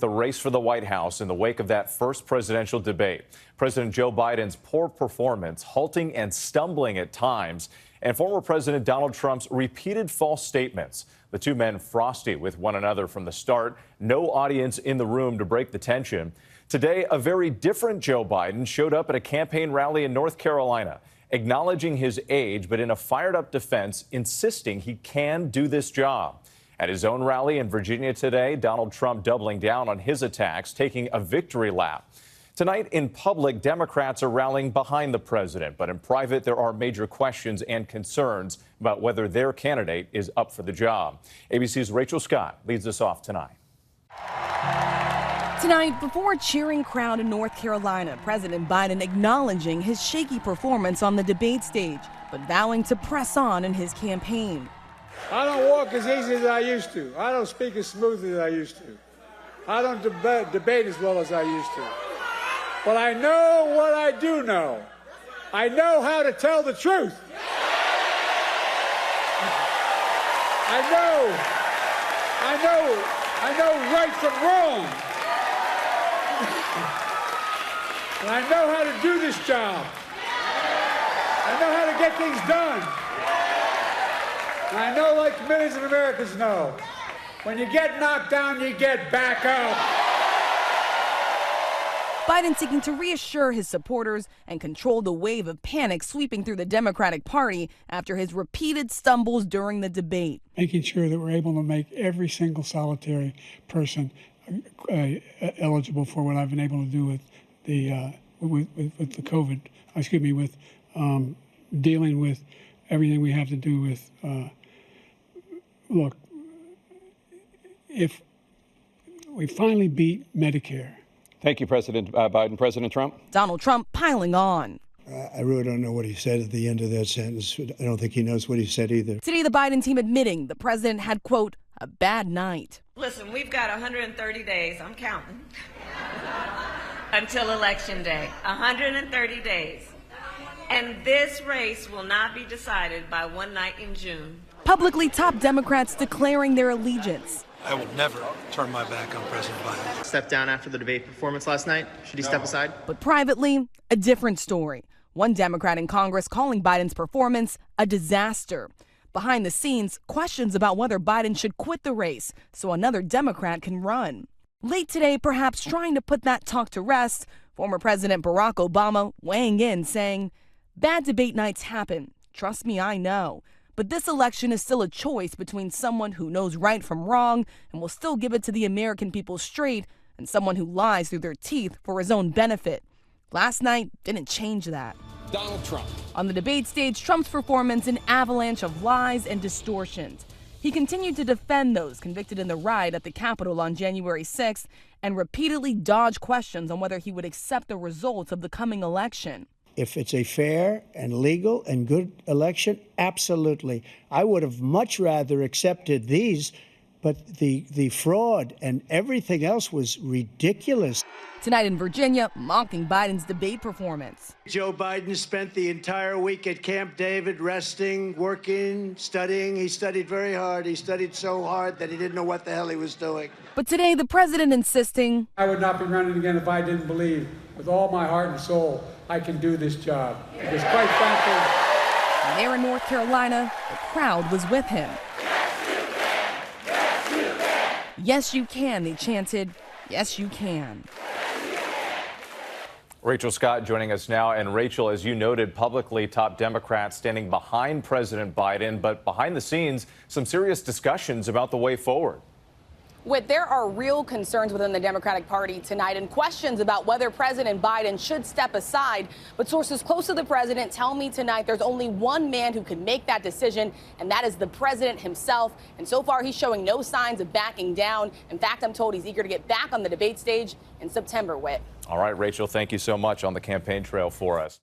The race for the White House in the wake of that first presidential debate. President Joe Biden's poor performance, halting and stumbling at times, and former President Donald Trump's repeated false statements. The two men frosty with one another from the start. No audience in the room to break the tension. Today, a very different Joe Biden showed up at a campaign rally in North Carolina, acknowledging his age, but in a fired-up defense, insisting he can do this job. At his own rally in Virginia today, Donald Trump doubling down on his attacks, taking a victory lap. Tonight, in public, Democrats are rallying behind the president, but in private, there are major questions and concerns about whether their candidate is up for the job. ABC's Rachel Scott leads us off tonight. Tonight, before a cheering crowd in North Carolina, President Biden acknowledging his shaky performance on the debate stage, but vowing to press on in his campaign. I don't walk as easy as I used to. I don't speak as smoothly as I used to. I don't debate as well as I used to. But I know what I do know. I know how to tell the truth. I know right from wrong. And I know how to do this job. I know how to get things done. And I know, like millions of Americans know, when you get knocked down, you get back up. Biden seeking to reassure his supporters and control the wave of panic sweeping through the Democratic Party after his repeated stumbles during the debate. Making sure that we're able to make every single solitary person eligible for what I've been able to do with the COVID, with dealing with everything we have to do with. Look, if we finally beat Medicare. Thank you, President Biden. President Trump? Donald Trump piling on. I really don't know what he said at the end of that sentence. I don't think he knows what he said either. Today, the Biden team admitting the president had, quote, a bad night. Listen, we've got 130 days, I'm counting, until Election Day. 130 days. And this race will not be decided by one night in June. Publicly, top Democrats declaring their allegiance. I will never turn my back on President Biden. Stepped down after the debate performance last night. Should he step aside? But privately, a different story. One Democrat in Congress calling Biden's performance a disaster. Behind the scenes, questions about whether Biden should quit the race so another Democrat can run. Late today, perhaps trying to put that talk to rest, former President Barack Obama weighing in, saying, bad debate nights happen. Trust me, I know. But this election is still a choice between someone who knows right from wrong and will still give it to the American people straight and someone who lies through their teeth for his own benefit. Last night didn't change that. Donald Trump. On the debate stage, Trump's performance an avalanche of lies and distortions. He continued to defend those convicted in the riot at the Capitol on January 6th and repeatedly dodged questions on whether he would accept the results of the coming election. If it's a fair and legal and good election, absolutely. I would have much rather accepted these, but the fraud and everything else was ridiculous. Tonight in Virginia, mocking Biden's debate performance. Joe Biden spent the entire week at Camp David resting, working, studying. He studied very hard. He studied so hard that he didn't know what the hell he was doing. But today, the president insisting, I would not be running again if I didn't believe with all my heart and soul I can do this job. Because quite frankly, there in North Carolina, the crowd was with him. Yes, you can, they chanted. Yes, you can. Rachel Scott joining us now. And Rachel, as you noted, publicly, top Democrats standing behind President Biden, but behind the scenes, some serious discussions about the way forward. There are real concerns within the Democratic Party tonight and questions about whether President Biden should step aside. But sources close to the president tell me tonight there's only one man who can make that decision, and that is the president himself. And so far, he's showing no signs of backing down. In fact, I'm told he's eager to get back on the debate stage in September, Whit. All right, Rachel, thank you so much on the campaign trail for us.